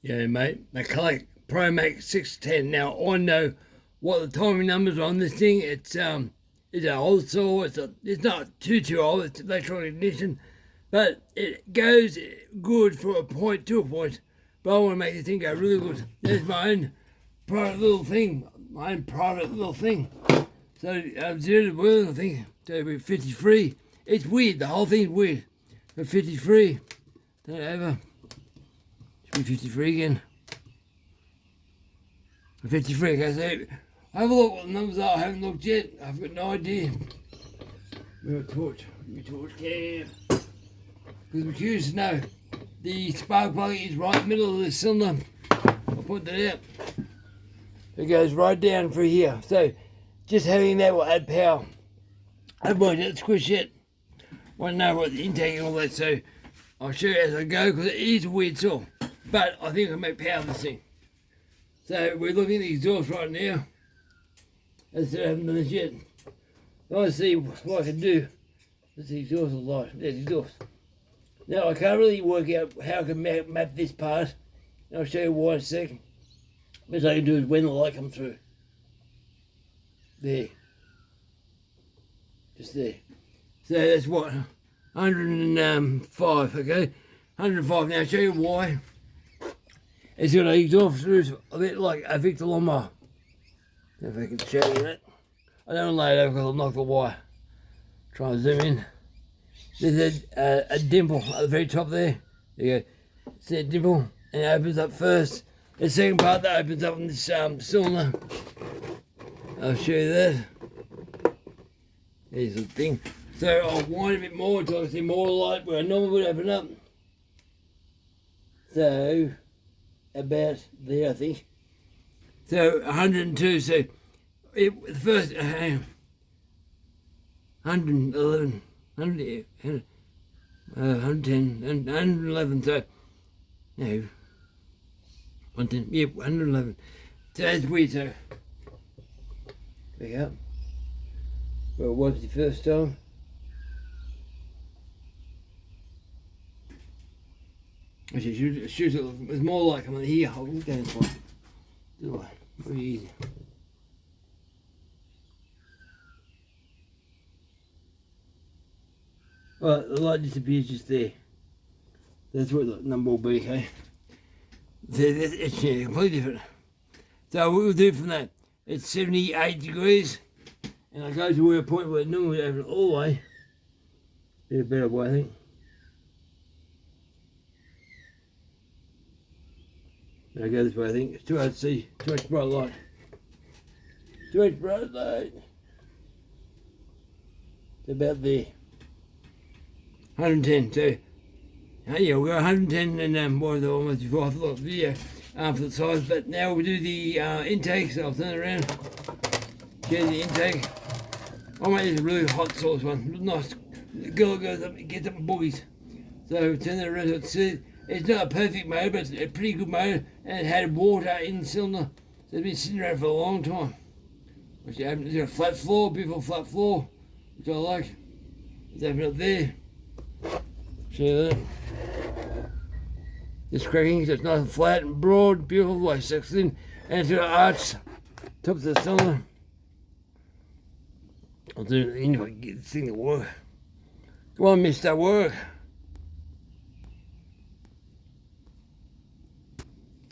Yeah, mate. McCullough Pro Max 610. Now I know what the timing numbers are on this thing. It's an old saw. It's not too old. It's electronic ignition, but it goes good from a point to a point. But I want to make this thing go really good. There's my own private little thing. So 0 to wheel, I think. So we're 53. It's weird. The whole thing's weird. But 53. Don't ever. 53 again. 53, okay, so have a look what the numbers are. I haven't looked yet. I've got no idea. We got a torch. Cam. Because we're curious to know. The spark plug is right in the middle of the cylinder. I'll put that out. It goes right down through here. So just having that will add power. I haven't worked out the squish yet. Want to know what the intake and all that, so I'll show you as I go because it is a weird saw. But I think I can make power of this thing. So we're looking at the exhaust right now. As I said, I haven't done this yet. I want to see what I can do. This exhaust is light. There's exhaust. Now I can't really work out how I can map this part. And I'll show you why in a second. Best I can do is when the light comes through. There. Just there. So that's what? 105, okay? 105. Now I'll show you why. It's got an exhaust through a bit like a Victor lawnmower. If I can show you that. I don't lay it over because I'll knock the wire. Try and zoom in. There's a dimple at the very top there. There you go. See that dimple? And it opens up first. The second part that opens up on this cylinder. I'll show you that. There's the thing. So I'll wind a bit more until I see more light where I normally would open up. So about there, I think. So 102. So the first 111, 110, and 111. So no, 110. Yeah, 111. So that's weird. So back up. Well, it was the first time. Actually, shoot it was more like I'm here. I'll look down this one. Do I? Pretty easy. Well, the light disappears just there. That's what the number will be, okay? So it's completely different. So what we'll do from that, it's 78 degrees, and I go to where a point where it normally open all the way. Be a better way, I think. I go this way, I think. It's too hard to see. Too much bright light. Too much bright light. It's about there. 110. So, yeah, we'll go 110 and what was the one before? I thought the video for the size. But now we'll do the intake. So I'll turn it around. Get the intake. I made this really hot sauce one. Nice. The girl goes up, gets up in boogies. So turn it around. So it's not a perfect motor, but it's a pretty good motor, and it had water in the cylinder, so it's been sitting around for a long time. Which it's got a flat floor, beautiful flat floor, which I like. It's open up there. Show you that. It's cracking, so it's nice and flat and broad, beautiful the way it sucks in, and it's got an arch top of the cylinder. I'll do it if I can get this thing to work. Come on, mister, work.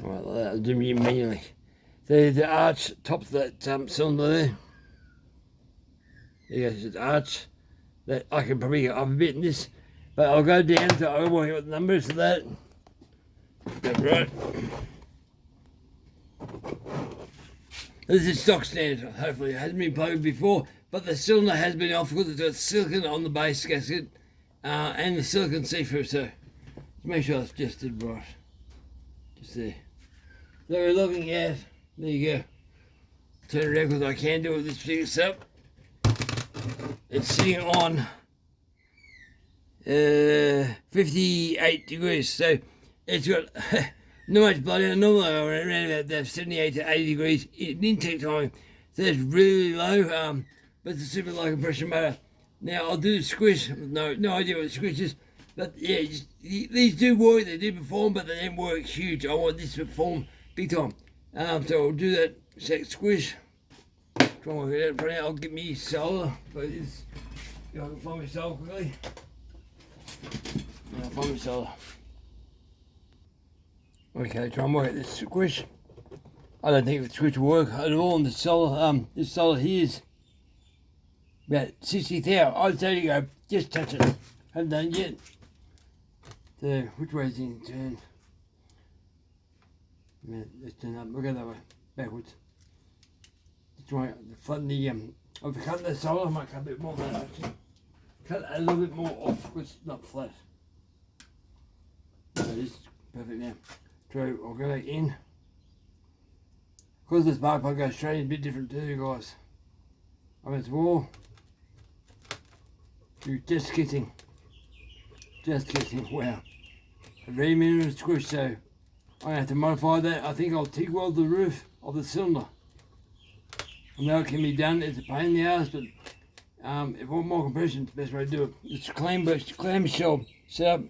Alright, like that, I'll do it manually. So there's the arch, top of that cylinder there. There you go, there's the arch. That I can probably go up a bit in this, but I'll go down to, I'll work out the numbers of that. That's right. This is stock standard, hopefully. It hasn't been plugged before, but the cylinder has been off because it's got silicon on the base gasket and the silicon see-through, so make sure it's just right. Just there. So we're looking at, there you go. Turn it around because I can do it with this particular setup. It's sitting on 58 degrees, so it's got not much blood in it. Normally around about 78 to 80 degrees in intake time, so it's really low, but it's a super low compression motor. Now I'll do the squish, no idea what the squish is. But yeah, these do work, they do perform, but they don't work huge. I want this to perform big time. So I'll do that squish. Try and work it out for now. I'll get me solar, but it's, I can find my solar quickly. I'll find my solar. Okay, try and work out this squish. I don't think the squish will work at all on the solar. This solar here is about 60,000. I'd say to go, just touch it. Haven't done it yet. So, which way is it turn? Let's turn up, look at that way, backwards. Let's try to flatten the, I've cut the solar, I might cut a bit more than that actually. Cut a little bit more off, because it's not flat. So this is perfect now. So I'll go back in. Because this spark plug goes straight in, a bit different too, guys. I'm at the wall. Just kidding. Wow. A very minimal squish, so I'm going to have to modify that. I think I'll TIG weld the roof of the cylinder. I know it can be done, it's a pain in the ass, but if I want more compression, it's the best way to do it. It's clamshell setup.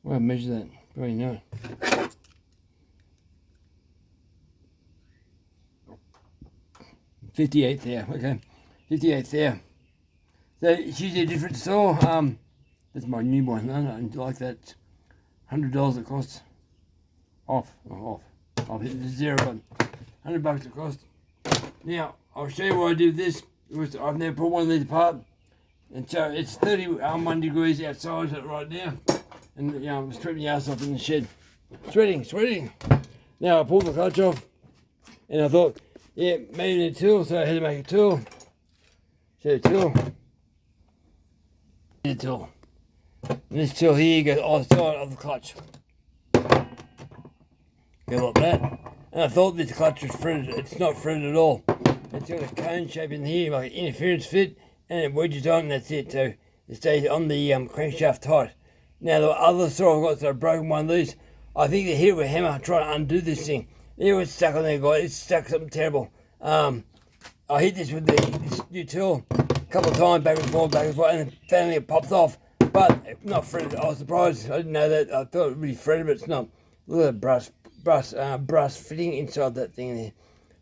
Well, I measure that, probably know. $58 there, okay. $58 there. So it's usually a different store. That's my new one. I don't like that. $100 it costs. Off. I've hit the zero button. $100 it costs. Now I'll show you what I do with this. I've never put one of these apart, and so it's 31 degrees outside right now, and you know I'm stripping the ass off in the shed, sweating. Now I pulled the clutch off, and I thought, yeah, maybe need a tool, so I had to make a tool. So a tool. And this tool here goes on the side of the clutch. Go like that. And I thought this clutch was threaded. It's not threaded at all. It's got a cone shape in here, like an interference fit, and it wedges on, and that's it. So it stays on the crankshaft tight. Now the other saw I've got, so I've broken one of these. I think they hit it with a hammer trying to undo this thing. It was stuck on there, guys. It's stuck something terrible. I hit this with this new tool a couple of times, back and forth, and then finally it popped off. But not threaded. I was surprised. I didn't know that. I thought it would be threaded, but it's not. Look at the brass fitting inside that thing there.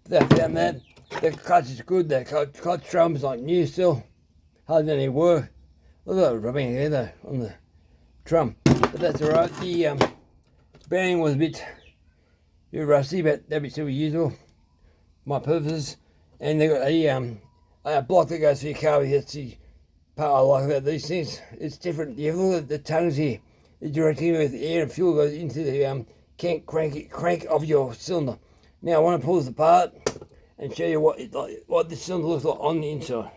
But I found that. The clutch is good. The clutch drum is like new still. Hardly done any work. Look at that rubbing here though on the drum. But that's alright. The bearing was a bit rusty, but that'd be still usable. My purposes. And they got a block that goes through your car. That's the part I like about these things. It's different. You look at the tongues here. The direct air with air and fuel goes into the crank of your cylinder. Now I want to pull this apart and show you what this cylinder looks like on the inside.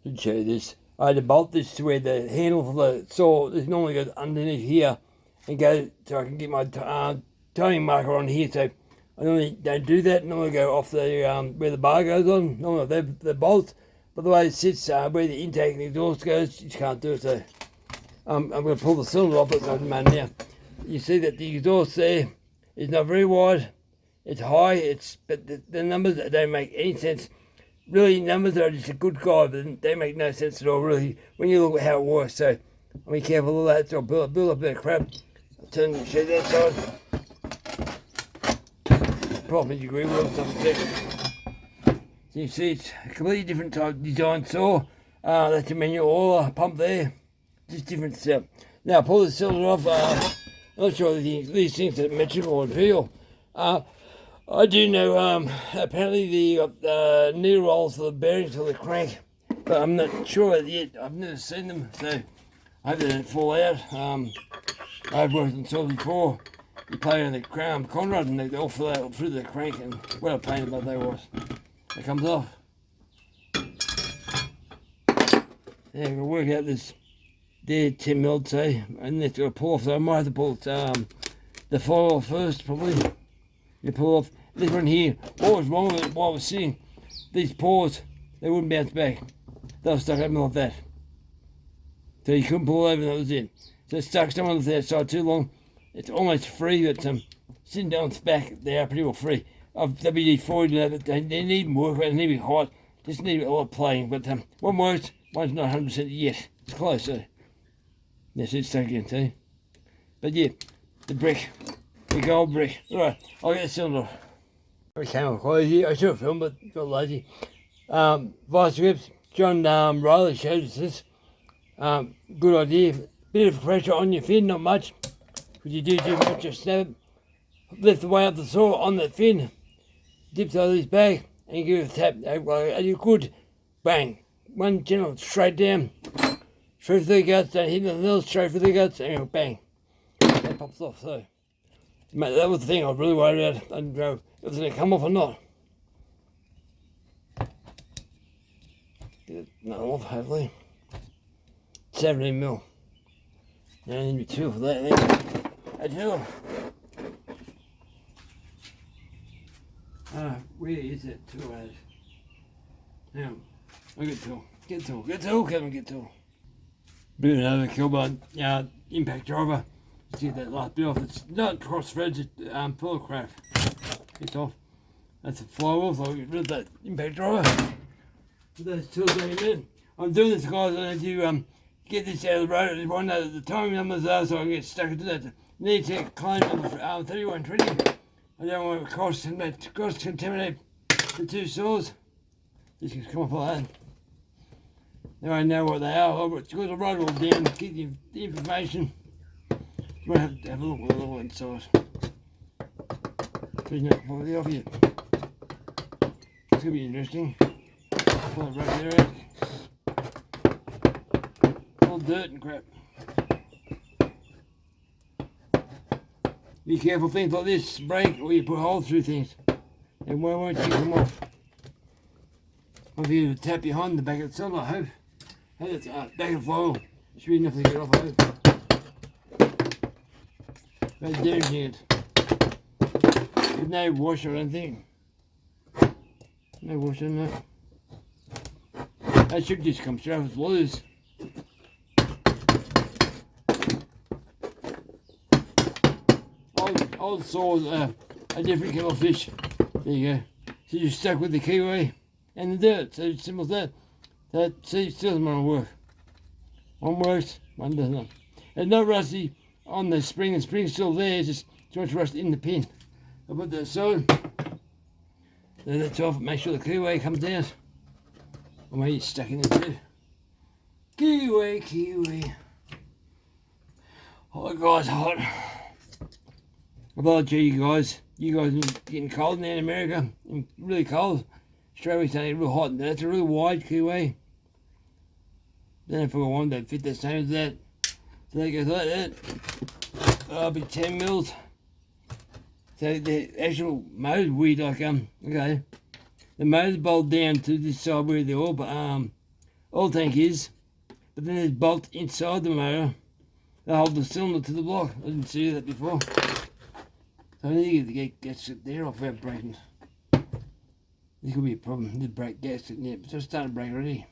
I'll show you this. I had to bolt this to where the handle for the saw this normally goes underneath here and go so I can get my timing marker on here. So I normally don't do that. Normally go off the where the bar goes on. Normally the bolts, but the way it sits where the intake and the exhaust goes, you just can't do it. So I'm going to pull the cylinder off. It's open now. You see that the exhaust there is not very wide. It's high. But the numbers don't make any sense. Really, numbers are just a good guide, but they make no sense at all. Really, when you look at how it works. So I'll be careful of that. So I'll build up a bit of crap. I'll turn the shed that side. Probably degree wheel something there. So you see, it's a completely different type design saw. That's a manual oiler pump there. Just different stuff. Now pull the cylinder off. I'm not sure these things are metric or imperial. I do know apparently the needle rolls for the bearings for the crank, but I'm not sure yet. I've never seen them, so I hope they don't fall out. I've worked on saws before. You play on the conrod and they all fall out through the crank, and what a pain about that was. It comes off. Yeah, we'll work out this there 10 mil, say, and that's got to pull off. So I might have to pull the foil off first, probably. You pull off this one here. What was wrong with it while I was sitting? These paws, they wouldn't bounce back. They were stuck open like that. So you couldn't pull over, and that was it. So it stuck someone on the outside too long. It's almost free, but sitting down its back, they are pretty well free. Of WD-40, they need work, they need to be hot, just need a lot of playing. But one works, one's not 100% yet. It's close, so That's it stuck in, see? But yeah, the brick, the gold brick. Right, I'll get the cylinder. I came up crazy. I should have filmed, but got lazy. Vice grips. John Riley showed us this. Good idea. Bit of pressure on your fin, not much. Because you do too much, just snap it. Lift the way up the saw on that fin. Dip the other back and give it a tap. And you good. Bang. One channel straight down. Straight through the guts. Don't hit nothing else. Straight through the guts. And bang. That pops off. So, mate, that was the thing I was really worried about. I didn't know if it was going to come off or not. Get another off, hopefully. 17 mil. Now I need two for that, I think. A tool. Where is that tool at? Hang on. I'll get tool. Get tool. Get tool, Kevin, get tool. Bit of another kill by impact driver. Let's get that last bit off. It's not cross threads, it's full of crap. It's off. That's a flywheel, so I'll get rid of that impact driver. Put those tools going in. I'm doing this, guys, I need to get this out of the road. I just want to know the timing numbers are so I can get stuck into that. Need to claim number 3120. I don't want to cross contaminate the two saws. This can come off like that. Now I know what they are. Because I write it all down, get the information. You might have to have a look at the little inside. There's not fully off yet. It's going to be interesting. Pull it right there out. All dirt and crap. Be careful, things like this break or you put holes through things. And why won't you come off? I'll be able to tap behind the back of the cylinder, I hope. Hey, that's back of the foil. Should be enough to get off, I hope. That's damaging it. There's no washer or anything. No washer, no. That should just come straight with loose. Old saws are a different kettle of fish. There you go. So you're stuck with the kiwi and the dirt. So it's simple as that. That still doesn't want to work. One works, one doesn't. There's no rusty on the spring. The spring's still there. It's just too much rust in the pin. I put that so. Then that's off. Make sure the kiwi comes out. Or maybe it's stuck in there too. Kiwi. Hot guys, hot. I thought, gee, you guys are getting cold now in America, really cold. Australia's saying real hot. That's a real wide kiwi. Don't know if I want to fit the same as that. So that goes like that. I'll be 10 mils. So the actual motor's weird, like okay. The motor's bolted down to this side where the oil tank is, but then there's bolts inside the motor that hold the cylinder to the block. I didn't see that before. So I need to get gasket there off without breaking. This could be a problem. The brake gasket, yeah, but it's starting to break already.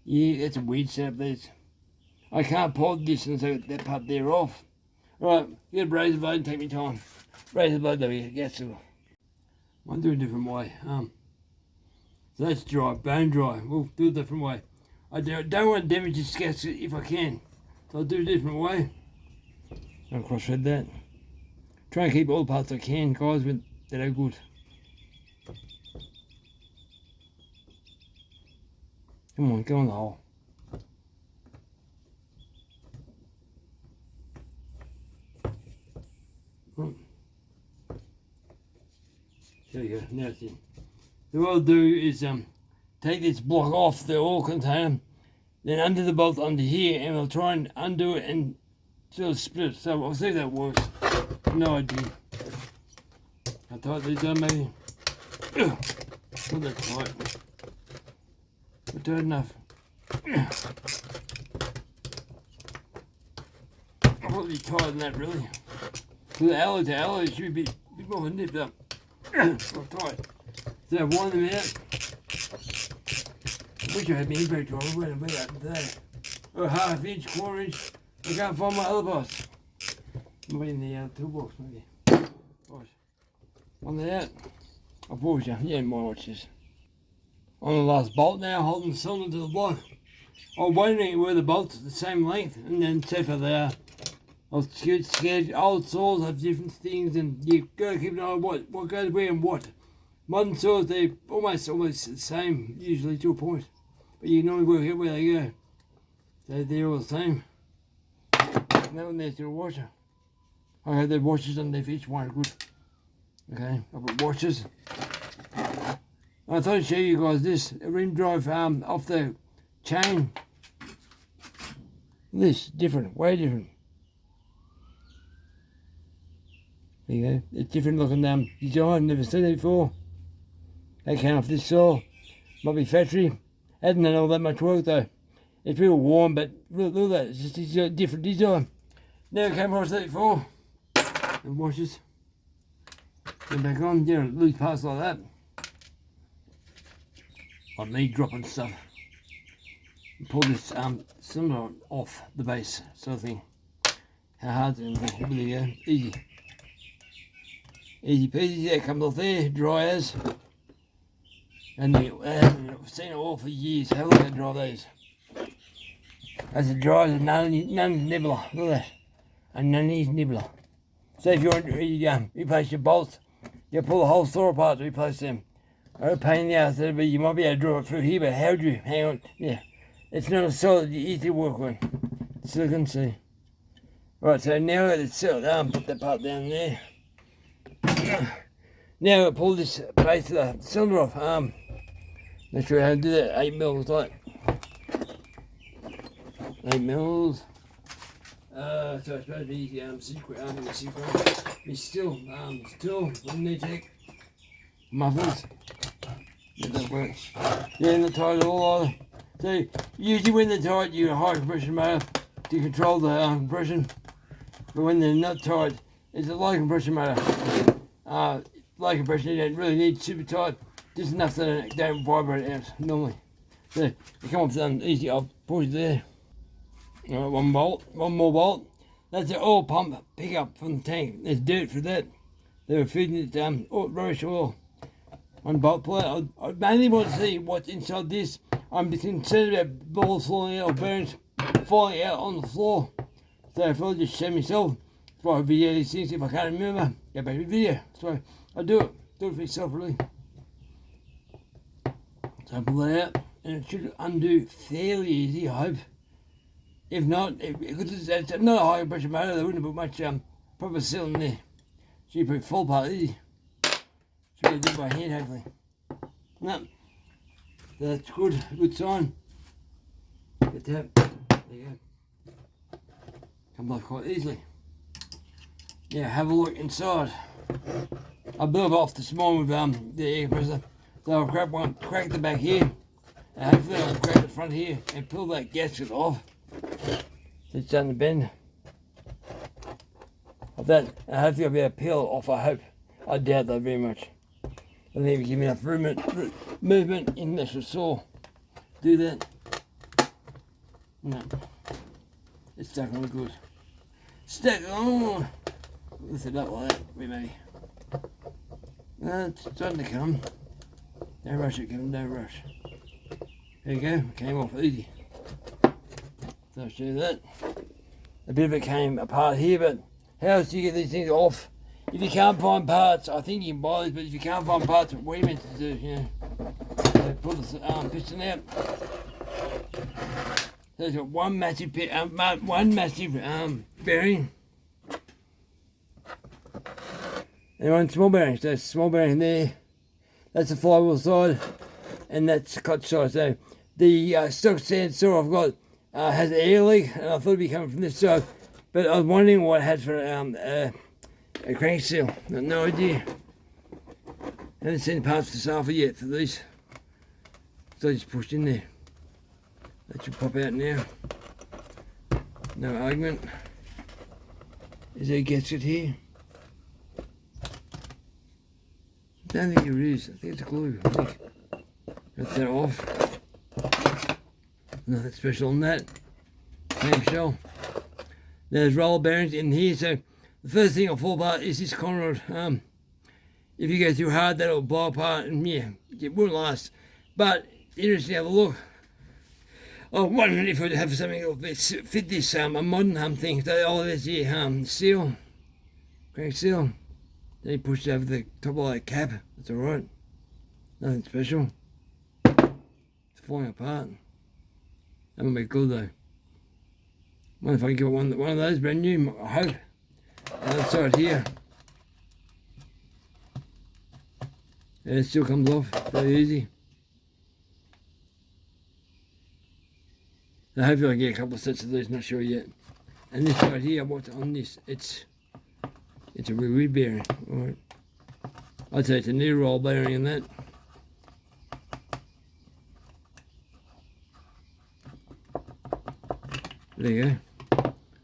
Yeah, that's a weird setup. I can't pull the distance so that part there off. Right, get a razor blade and take me time. Razor blade, there we go, gasket. I'm doing a different way. So that's dry, bone dry. We'll do a different way. I don't want to damage this gasket if I can. So I'll do a different way. I'll cross-thread that. Try and keep all the parts I can, guys, but that are good. Come on, go in the hole. There you go, now it's in. So what I'll do is take this block off the oil container, then undo the bolt under here, and I'll try and undo it and sort of split it. So I'll see if that works. No idea. How tight these are, maybe? Not that tight. But tight enough. Probably tighter than that, really. So the alloy to alloy should be a bit more nipped up. Not tight. So I wind them out. I wish I had my impact driver. Where did I be today? Or half inch, quarter inch. I can't find my other parts. Maybe in the toolbox, maybe. Right. On the out. I'll pause you. Yeah, might watch this. On the last bolt now, holding the cylinder to the block. I was wondering were the bolts the same length, and then so far they are. I was scared old saws have different things, and you got to keep an eye on what goes where and what. Modern saws, they're almost the same, usually to a point. But you can normally work out where they go. So they're all the same. And that one there's a washer. I have the washers underneath each one, good. Okay, I've got washers. I thought I'd show you guys this, a rim drive off the chain. This, different, way different. There you go, it's different looking design, never seen it before. They came off this saw, might be factory. Hasn't done all that much work though. It's real warm, but look at that, it's just a different design. Never came across that before. The washers. Get back on, you know, loose parts like that. Like me dropping stuff. Pull this cylinder off the base, sort of thing. How hard is it? There you go, easy. Easy peasy, that comes off there, dry as. And I've seen it all for years. Have a look at dry those. That's as dry as a nun's nibbler. Look at that. A nunny's nibbler. So if you want to replace your bolts, you pull the whole saw apart to replace them. A pain in the ass, but you might be able to draw it through here, but how would you? Hang on. Yeah. It's not a solid, easy to work on. Silicon, see. Right, so now I've got it settled. Put that part down there. Now I pull this base of the cylinder off. Not sure how to do that. 8 mils, like 8 mils. So it's supposed to be secret. It's still need to check mufflers. If that works. Yeah, and they're tight at all either. So usually when they're tight, you got a high compression motor to control the compression. But when they're not tight, it's a low compression motor. Low compression, you don't really need super tight, just enough that it don't vibrate out normally. So you come off easy, I'll push it there. Alright, one more bolt. That's the oil pump pickup from the tank. There's dirt for that. They were feeding it rubbish oil. One bolt pull out. I mainly want to see what's inside this. I'm concerned about balls falling out, or bearings falling out on the floor. So if I'll just show myself, if I video these things, if I can't remember, go back to the video. So I do it for yourself really. So I pull that out, and it should undo fairly easy, I hope. If not, because it's not a high pressure motor, they wouldn't have put much proper seal in there. So you put full part easy. Should be done by hand hopefully. No, that's good sign. Get that, there you go. Comes off quite easily. Yeah, have a look inside. I blew it off this morning with the air compressor. So I'll crack the back here, and hopefully I'll crack the front here and pull that gasket off. So it's done the bend. Of that, and hopefully I'll be able to peel it off, I hope. I doubt that very much. I think we give me enough movement in this saw. Do that. No. It's stuck on good. Stuck on. Lift it up like that, maybe. It's starting to come. Don't rush it, Kevin, don't rush. There you go, came off easy. So I'll show you that. A bit of it came apart here, but how else do you get these things off? If you can't find parts, I think you can buy these, but if you can't find parts, what we're meant to do, you know. So pull the piston out. So it's got one massive bearing. And one small bearing, so small bearing there. That's the flywheel side, and that's the clutch side. So the stock stand saw I've got has an air leak, and I thought it'd be coming from this side, but I was wondering what it had for a crank seal. I've no idea. I haven't seen parts to sample yet for these, so I just pushed in there. That should pop out now. No argument. Is there a gasket here? I don't think there is. I think it's a glue. I think. Got that off. Nothing special on that. Same shell. There's roller bearings in here. So the first thing I'll fall apart is this conrod. If you go too hard, that'll blow apart, and yeah, it won't last. But interesting to have a look. I was wondering if we'd have something that fit this a modern thing. So, there's the seal, crank seal. Then you push it over the top of that cap. That's alright. Nothing special. It's falling apart. That would be good though. I wonder if I can get one of those brand new, I hope. Let's start here. Yeah, it still comes off very easy. So hopefully I get a couple of sets of these, not sure yet. And this right here, what's on this, it's a rear bearing. Alright. I'd say it's a knee roll bearing in that. There you go.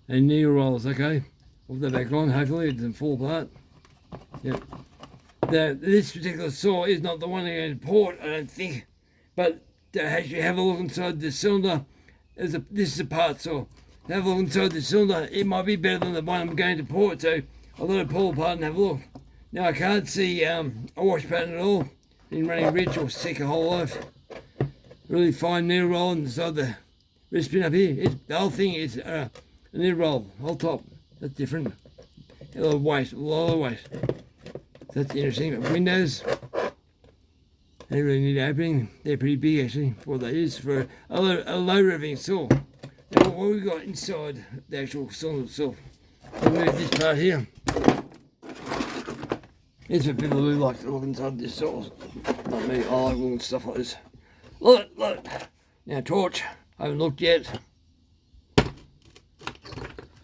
And knee rolls, okay. Put that back on, hopefully it doesn't fall apart. Yep. This particular saw is not the one I'm going to port, I don't think. But as you have a look inside the cylinder, this is a part saw. Have a look inside the cylinder, it might be better than the one I'm going to port, so I'll let it pull apart and have a look. Now I can't see a wash pattern at all. Been running rich or sick a whole life. Really fine knee roll inside the wrist pin up here. The whole thing is a knee roll, whole top. That's different. A lot of weight. That's interesting. Windows, they really need opening. They're pretty big actually for what that is for a low revving saw. Now what we got inside the actual cylinder itself. I'll move this part here. It's for people who like to look inside this saw. Not me, I like looking at stuff like this. Look. Now torch, I haven't looked yet.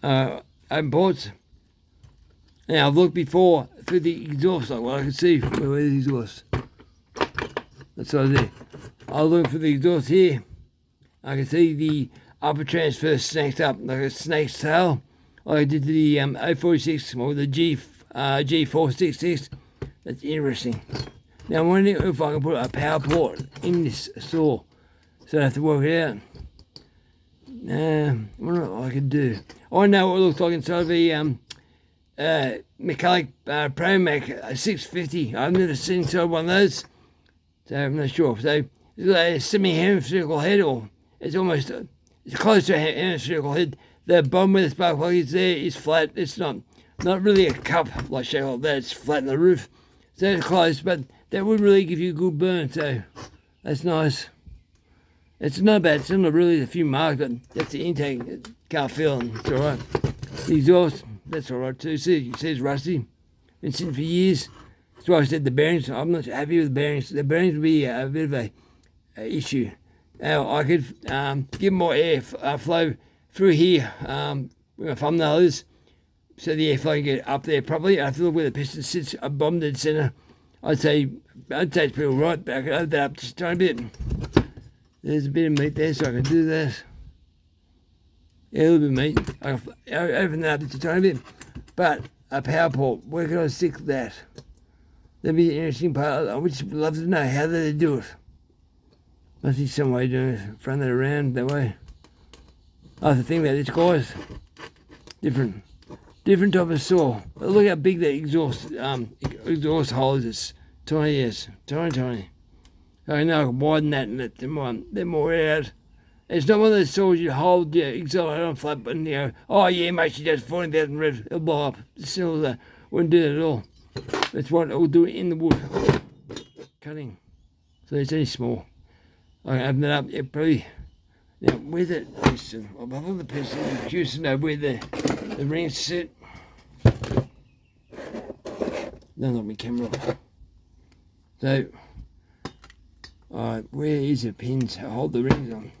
Open ports. Now I've looked before through the exhaust, like what I can see. Where's the exhaust? That's right there. I was looking for the exhaust here. I can see the upper transfer snaked up like a snake's tail. Like I did to the 046 or the G466. That's interesting. Now I'm wondering if I can put a power port in this saw. So I have to work it out. I wonder what I could do. I know what it looks like inside of the McCullough Pro Mac 650. I've never seen inside one of those, so I'm not sure. So it's got a semi-hemispherical head, or it's close to a hemispherical head. The bottom where the spark plug is there is flat. It's not really a cup like shape like that. It's flat in the roof, so it's close. But that would really give you a good burn. So that's nice. It's not bad. It's not really a few marks, but that's the intake. Can't feel it. It's all right. The exhaust, that's all right too. See, you see it's rusty. Been sitting for years. That's why I said the bearings. I'm not happy with the bearings. The bearings would be a bit of a issue. Now I could give more air flow through here. Where my thumbnail is, so the airflow can get up there properly. I feel where the piston sits, a bomb dead center. I'd say it's pretty all right, but I could open that up just a tiny bit. There's a bit of meat there, so I can do that. Yeah, a little bit of meat. I can open that up just a tiny bit. But a power port, where can I stick that? That'd be the interesting part. I would just love to know how they do it. Must be some way of doing it. Front that around that way. I have to think about this, guys. Different type of saw. But look how big that exhaust hole is. It's tiny, yes. Tiny. I know I can widen that and let them more out. It's not one of those saws you hold your accelerator on flat button, you know, oh yeah, mate, she does 40,000 revs, it'll blow up. The cylinder wouldn't do that at all. That's what it will do in the wood. Cutting. So it's only small. I can open it up, yeah, probably. Now, where's that piston? I'll have the piston. I'm curious to know where the rings sit. Don't knock my camera off. So, alright, where is the pins? I hold the rings on.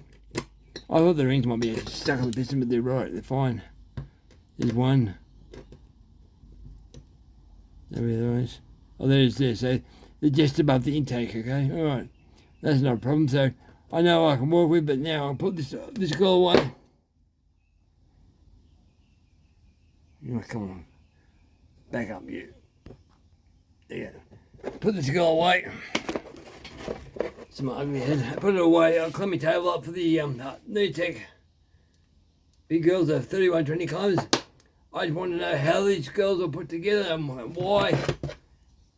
I thought the rings might be stuck on the piston, but they're right, they're fine. There's one. There it is. Oh, there it is there. So they're just above the intake, okay? Alright. That's not a problem. So I know I can work with, but now I'll put this girl away. Come on. Back up, you. There you go. Put this girl away. It's my ugly head. Put it away. I'll clean my table up for the knee tech. Big girls are 3120 kilometers. I just want to know how these girls are put together and why.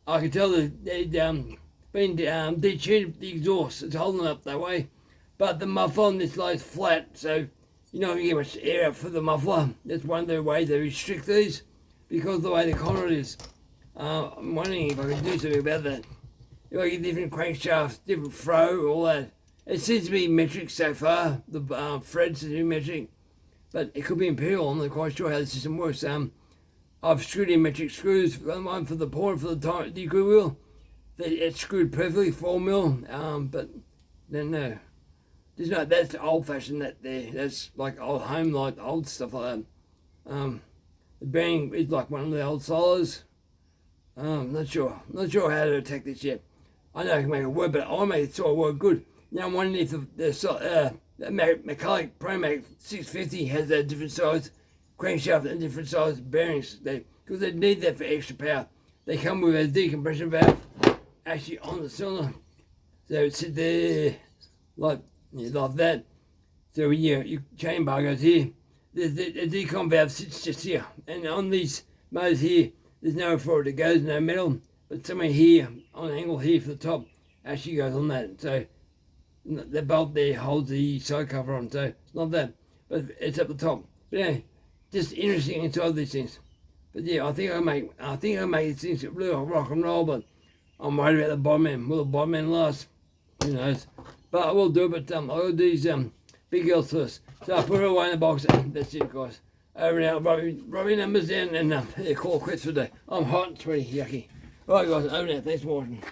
I can tell that they'd been detuned the exhaust. It's holding up that way. But the muffler on this light is flat, so you know you get much air out for the muffler. That's one of the ways they restrict these, because of the way the conduit is. I'm wondering if I can do something about that. If I get different crankshafts, different throw, all that. It seems to be metric so far. The threads are metric, but it could be imperial. I'm not quite sure how the system works. I've screwed in metric screws, one for the port, for the decoy wheel. It's screwed perfectly, 4mm, but then no. There's no, that's old fashioned, that there. That's like old home, like old stuff like that. The bearing is like one of the old solos. Not sure how to attack this yet. I know I can make it work, but I want to make it sort of work good. Now I'm wondering if the McCullough ProMac 650 has a different size crankshaft and different size bearings. Because they need that for extra power. They come with a decompression valve actually on the cylinder, so it sits there like that. So when your chain bar goes here, the decom valve sits just here, and on these motors here, there's nowhere for it to go, there's no metal, but somewhere here, on an angle here for the top, actually goes on that. So the bolt there holds the side cover on, so it's not that, but it's at the top. But yeah, just interesting inside these things. But yeah, I think I make these things really rock and roll, but I'm worried about the bottom end. Will the bottom end last? Who knows? But I will do it, but I'll do these big girls first. So I'll put it away in the box, and that's it, guys. Over now, Robbie numbers down, and call quits for the day. I'm hot and sweaty, yucky. Alright guys, over now, thanks for watching.